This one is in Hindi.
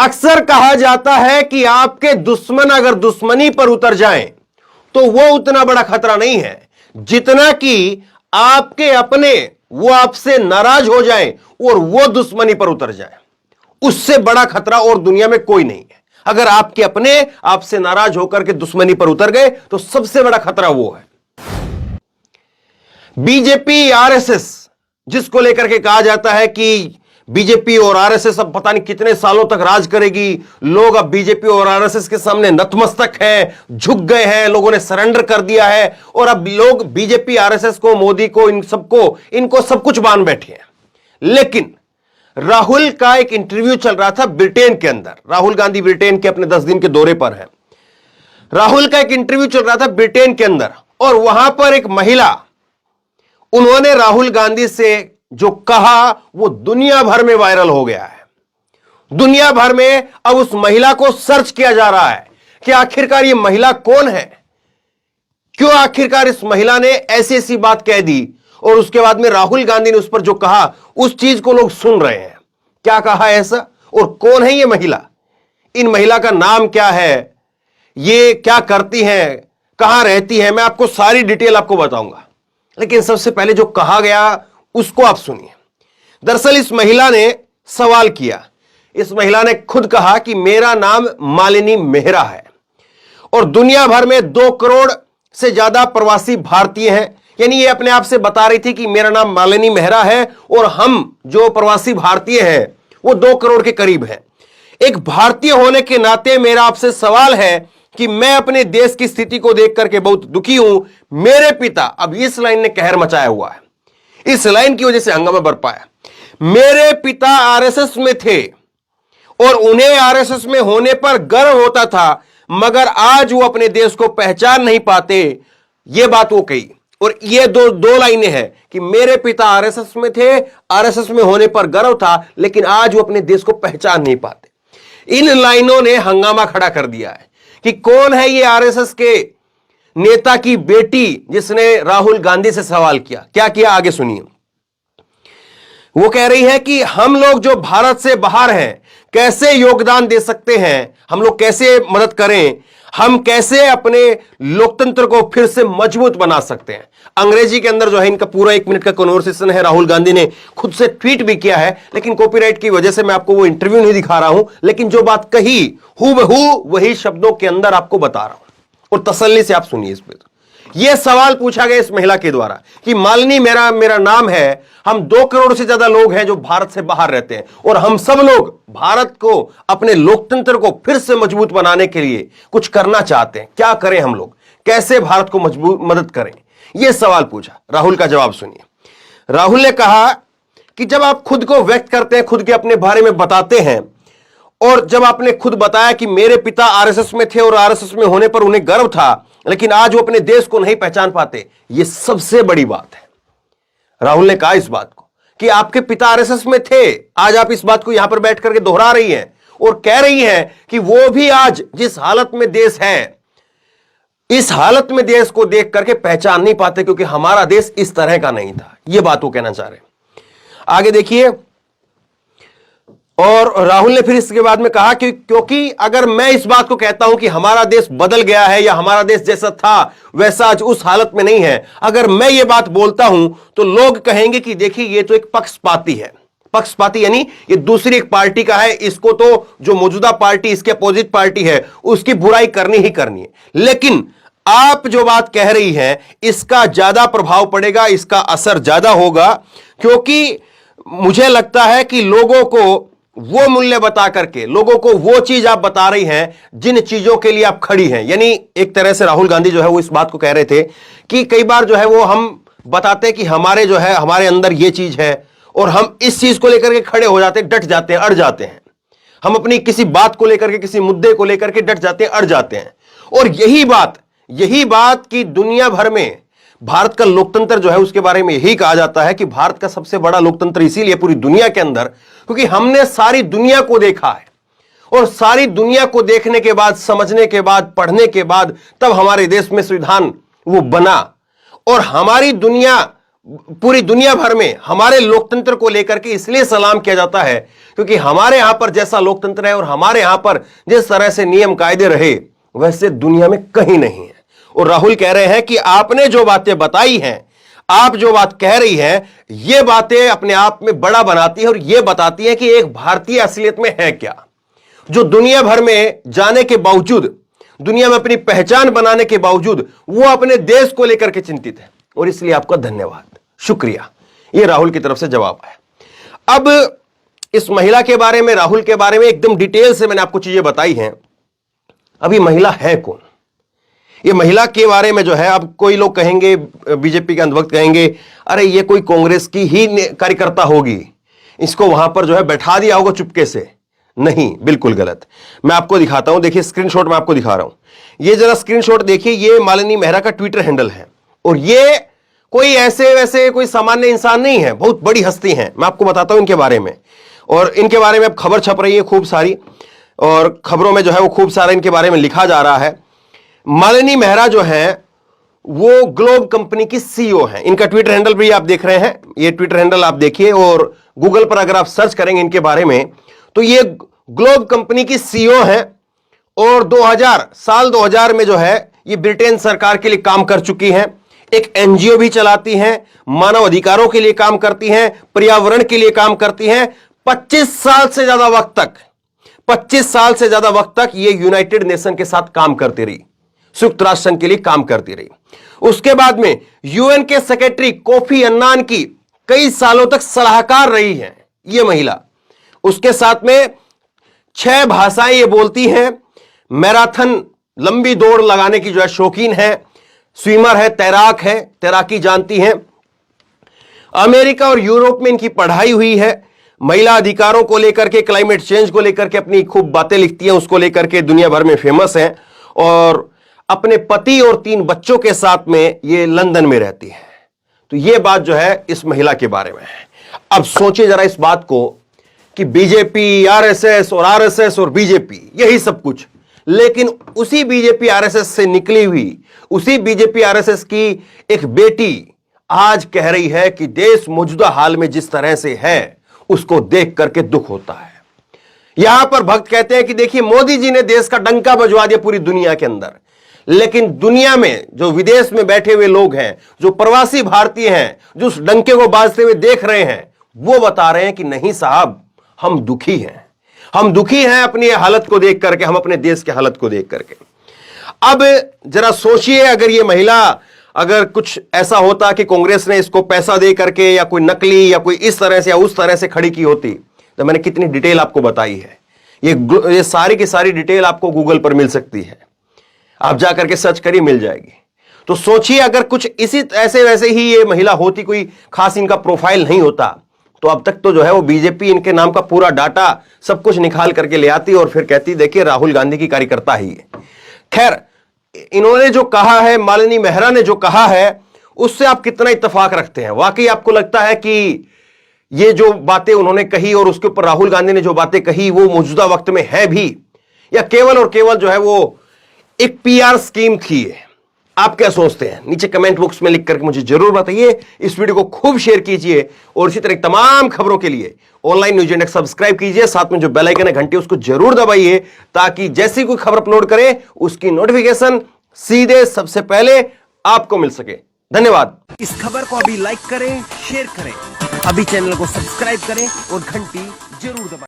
अक्सर कहा जाता है कि आपके दुश्मन अगर दुश्मनी पर उतर जाएं तो वो उतना बड़ा खतरा नहीं है जितना कि आपके अपने वो आपसे नाराज हो जाएं और वो दुश्मनी पर उतर जाएं। उससे बड़ा खतरा और दुनिया में कोई नहीं है। अगर आपके अपने आपसे नाराज होकर के दुश्मनी पर उतर गए तो सबसे बड़ा खतरा वो है। बीजेपी आरएसएस जिसको लेकर के कहा जाता है कि बीजेपी और आरएसएस अब पता नहीं कितने सालों तक राज करेगी, लोग अब बीजेपी और आरएसएस के सामने नतमस्तक हैं, झुक गए हैं, लोगों ने सरेंडर कर दिया है और अब लोग बीजेपी आरएसएस को, मोदी को, इन सबको, इनको सब कुछ मान बैठे हैं। लेकिन राहुल का एक इंटरव्यू चल रहा था ब्रिटेन के अंदर। राहुल गांधी ब्रिटेन के अपने 10 दिन के दौरे पर हैं। राहुल का एक इंटरव्यू चल रहा था ब्रिटेन के अंदर और वहां पर एक महिला, उन्होंने राहुल गांधी से जो कहा वो दुनिया भर में वायरल हो गया है। दुनिया भर में अब उस महिला को सर्च किया जा रहा है कि आखिरकार ये महिला कौन है, क्यों आखिरकार इस महिला ने ऐसी ऐसी बात कह दी और उसके बाद में राहुल गांधी ने उस पर जो कहा उस चीज को लोग सुन रहे हैं। क्या कहा ऐसा और कौन है ये महिला, इन महिला का नाम क्या है, ये क्या करती हैं, कहां रहती है, मैं आपको सारी डिटेल आपको बताऊंगा। लेकिन सबसे पहले जो कहा गया उसको आप सुनिए। दरअसल इस महिला ने सवाल किया, इस महिला ने खुद कहा कि मेरा नाम मालिनी मेहरा है और दुनिया भर में 2 करोड़ से ज्यादा प्रवासी भारतीय हैं। यानी ये अपने आप से बता रही थी कि मेरा नाम मालिनी मेहरा है और हम जो प्रवासी भारतीय हैं वो 2 करोड़ के करीब हैं। एक भारतीय होने के नाते मेरा आपसे सवाल है कि मैं अपने देश की स्थिति को देख करके बहुत दुखी हूं। मेरे पिता, अब इस लाइन ने कहर मचाया हुआ है, इस लाइन की वजह से हंगामा बरपा है। मेरे पिता आरएसएस में थे और उन्हें आरएसएस में होने पर गर्व होता था, मगर आज वो अपने देश को पहचान नहीं पाते। ये बात वो कही और ये दो लाइनें हैं कि मेरे पिता आरएसएस में थे, आरएसएस में होने पर गर्व था, लेकिन आज वो अपने देश को पहचान नहीं पाते। इन लाइनों ने हंगामा खड़ा कर दिया है कि कौन है ये आरएसएस के नेता की बेटी जिसने राहुल गांधी से सवाल किया। क्या किया आगे सुनिए। वो कह रही है कि हम लोग जो भारत से बाहर हैं कैसे योगदान दे सकते हैं, हम लोग कैसे मदद करें, हम कैसे अपने लोकतंत्र को फिर से मजबूत बना सकते हैं। अंग्रेजी के अंदर जो है इनका पूरा 1 मिनट का कन्वर्सेशन है। राहुल गांधी ने खुद से ट्वीट भी किया है, लेकिन कॉपीराइट की वजह से मैं आपको वो इंटरव्यू नहीं दिखा रहा हूं, लेकिन जो बात कही हूबहू वही शब्दों के अंदर आपको बता रहा हूं और तसल्ली से आप सुनिए। इस पे यह सवाल पूछा गया इस महिला के द्वारा कि मालिनी मेरा नाम है, हम 2 करोड़ से ज्यादा लोग हैं जो भारत से बाहर रहते हैं और हम सब लोग भारत को, अपने लोकतंत्र को फिर से मजबूत बनाने के लिए कुछ करना चाहते हैं। क्या करें हम लोग, कैसे भारत को मदद करें, यह सवाल पूछा। राहुल का जवाब सुनिए। राहुल ने कहा कि जब आप खुद को व्यक्त करते हैं, खुद के अपने बारे में बताते हैं, और जब आपने खुद बताया कि मेरे पिता आरएसएस में थे और आरएसएस में होने पर उन्हें गर्व था, लेकिन आज वो अपने देश को नहीं पहचान पाते, यह सबसे बड़ी बात है। राहुल ने कहा इस बात को कि आपके पिता आरएसएस में थे, आज आप इस बात को यहां पर बैठ करके दोहरा रही हैं और कह रही हैं कि वो भी आज जिस हालत में देश है, इस हालत में देश को देख करके पहचान नहीं पाते क्योंकि हमारा देश इस तरह का नहीं था। यह बात वो कहना चाह रहे हैं। आगे देखिए। और राहुल ने फिर इसके बाद में कहा कि क्योंकि अगर मैं इस बात को कहता हूं कि हमारा देश बदल गया है या हमारा देश जैसा था वैसा आज उस हालत में नहीं है, अगर मैं ये बात बोलता हूं तो लोग कहेंगे कि देखिए ये तो एक पक्षपाती है। पक्षपाती यानी ये दूसरी एक पार्टी का है, इसको तो जो मौजूदा पार्टी, इसके अपोजिट पार्टी है, उसकी बुराई करनी ही करनी है। लेकिन आप जो बात कह रही हैं इसका ज्यादा प्रभाव पड़ेगा, इसका असर ज्यादा होगा, क्योंकि मुझे लगता है कि लोगों को वो मूल्य बता करके, लोगों को वो चीज आप बता रही हैं जिन चीजों के लिए आप खड़ी हैं। यानी एक तरह से राहुल गांधी जो है वो इस बात को कह रहे थे कि कई बार जो है वो हम बताते हैं कि हमारे जो है हमारे अंदर ये चीज है और हम इस चीज को लेकर के खड़े हो जाते हैं, डट जाते हैं, अड़ जाते हैं। हम अपनी किसी बात को लेकर के, किसी मुद्दे को लेकर के डट जाते हैं, अड़ जाते हैं। और यही बात की दुनिया भर में भारत का लोकतंत्र जो है उसके बारे में यही कहा जाता है कि भारत का सबसे बड़ा लोकतंत्र इसीलिए पूरी दुनिया के अंदर क्योंकि हमने सारी दुनिया को देखा है और सारी दुनिया को देखने के बाद, समझने के बाद, पढ़ने के बाद तब हमारे देश में संविधान वो बना और हमारी दुनिया पूरी दुनिया भर में हमारे लोकतंत्र को लेकर के इसलिए सलाम किया जाता है क्योंकि हमारे यहां पर जैसा लोकतंत्र है और हमारे यहां पर जिस तरह से नियम कायदे रहे वैसे दुनिया में कहीं नहीं है। और राहुल कह रहे हैं कि आपने जो बातें बताई हैं, आप जो बात कह रही हैं, ये बातें अपने आप में बड़ा बनाती है और ये बताती है कि एक भारतीय असलियत में है क्या, जो दुनिया भर में जाने के बावजूद, दुनिया में अपनी पहचान बनाने के बावजूद वो अपने देश को लेकर के चिंतित है। और इसलिए आपका धन्यवाद, शुक्रिया। ये राहुल की तरफ से जवाब है। अब इस महिला के बारे में, राहुल के बारे में एकदम डिटेल से मैंने आपको चीजें बताई हैं। अब ये महिला है कौन? ये महिला के बारे में जो है, अब कोई लोग कहेंगे, बीजेपी के अंधभक्त कहेंगे, अरे ये कोई कांग्रेस की ही कार्यकर्ता होगी, इसको वहां पर जो है बैठा दिया होगा चुपके से। नहीं, बिल्कुल गलत। मैं आपको दिखाता हूं, देखिए स्क्रीनशॉट मैं आपको दिखा रहा हूं। ये जरा स्क्रीनशॉट देखिए, ये मालिनी मेहरा का ट्विटर हैंडल है और ये कोई ऐसे वैसे कोई सामान्य इंसान नहीं है, बहुत बड़ी हस्ती है। मैं आपको बताता हूं इनके बारे में, और इनके बारे में अब खबर छप रही है खूब सारी, और खबरों में जो है वो खूब सारा इनके बारे में लिखा जा रहा है। मालिनी मेहरा जो है वो ग्लोब कंपनी की सीईओ है। इनका ट्विटर हैंडल भी आप देख रहे हैं, ये ट्विटर हैंडल आप देखिए, और गूगल पर अगर आप सर्च करेंगे इनके बारे में तो ये ग्लोब कंपनी की सीईओ है। और 2000 में जो है ये ब्रिटेन सरकार के लिए काम कर चुकी हैं। एक एनजीओ भी चलाती हैं, मानव अधिकारों के लिए काम करती हैं, पर्यावरण के लिए काम करती हैं। 25 साल से ज्यादा वक्त तक ये यूनाइटेड नेशन के साथ काम करती रही, संयुक्त राष्ट्र संघ के लिए काम करती रही। उसके बाद में यूएन के सेक्रेटरी कोफी अन्नान की कई सालों तक सलाहकार रही है ये महिला। उसके साथ में 6 भाषाएं ये बोलती हैं, मैराथन लंबी दौड़ लगाने की जो है शौकीन है, स्विमर है, तैराकी जानती हैं। अमेरिका और यूरोप में इनकी पढ़ाई हुई है। महिला अधिकारों को लेकर के, क्लाइमेट चेंज को लेकर के अपनी खूब बातें लिखती हैं, उसको लेकर के दुनिया भर में फेमस है। और अपने पति और 3 बच्चों के साथ में ये लंदन में रहती है। तो ये बात जो है इस महिला के बारे में है। अब सोचिए जरा इस बात को कि बीजेपी, आरएसएस और आरएसएस और बीजेपी यही सब कुछ, लेकिन उसी बीजेपी आरएसएस से निकली हुई, उसी बीजेपी आरएसएस की एक बेटी आज कह रही है कि देश मौजूदा हाल में जिस तरह से है उसको देख करके दुख होता है। यहां पर भक्त कहते हैं कि देखिए मोदी जी ने देश का डंका बजवा दिया पूरी दुनिया के अंदर, लेकिन दुनिया में जो विदेश में बैठे हुए लोग हैं, जो प्रवासी भारतीय हैं, जो उस डंके को बाजते हुए देख रहे हैं, वो बता रहे हैं कि नहीं साहब, हम दुखी हैं अपनी हालत को देख करके, हम अपने देश की हालत को देख करके। अब जरा सोचिए, अगर ये महिला, अगर कुछ ऐसा होता कि कांग्रेस ने इसको पैसा दे करके या कोई नकली या कोई इस तरह से या उस तरह से खड़ी की होती, तो मैंने कितनी डिटेल आपको बताई है। ये सारी की सारी डिटेल आपको गूगल पर मिल सकती है, आप जाकर के सर्च करिए, मिल जाएगी। तो सोचिए अगर कुछ इसी ऐसे वैसे ही ये महिला होती, कोई खास इनका प्रोफाइल नहीं होता, तो अब तक तो जो है वो बीजेपी इनके नाम का पूरा डाटा सब कुछ निकाल करके ले आती और फिर कहती देखिए राहुल गांधी की कार्यकर्ता ही है। खैर, इन्होंने जो कहा है, मालिनी मेहरा ने जो कहा है, उससे आप कितना इत्तेफाक रखते हैं? वाकई आपको लगता है कि ये जो बातें उन्होंने कही और उसके ऊपर राहुल गांधी ने जो बातें कही वो मौजूदा वक्त में है भी, या केवल और केवल जो है वो एक पीआर स्कीम थी? आप क्या सोचते हैं? नीचे कमेंट बॉक्स में लिख करके मुझे जरूर बताइए। इस वीडियो को खूब शेयर कीजिए और इसी तरह तमाम खबरों के लिए ऑनलाइन न्यूज इंडेक्स सब्सक्राइब कीजिए। साथ में जो बेल आइकन है, घंटी, उसको जरूर दबाइए ताकि जैसी कोई खबर अपलोड करें उसकी नोटिफिकेशन सीधे सबसे पहले आपको मिल सके। धन्यवाद। इस खबर को अभी लाइक करें, शेयर करें, अभी चैनल को सब्सक्राइब करें और घंटी जरूर दबाएं।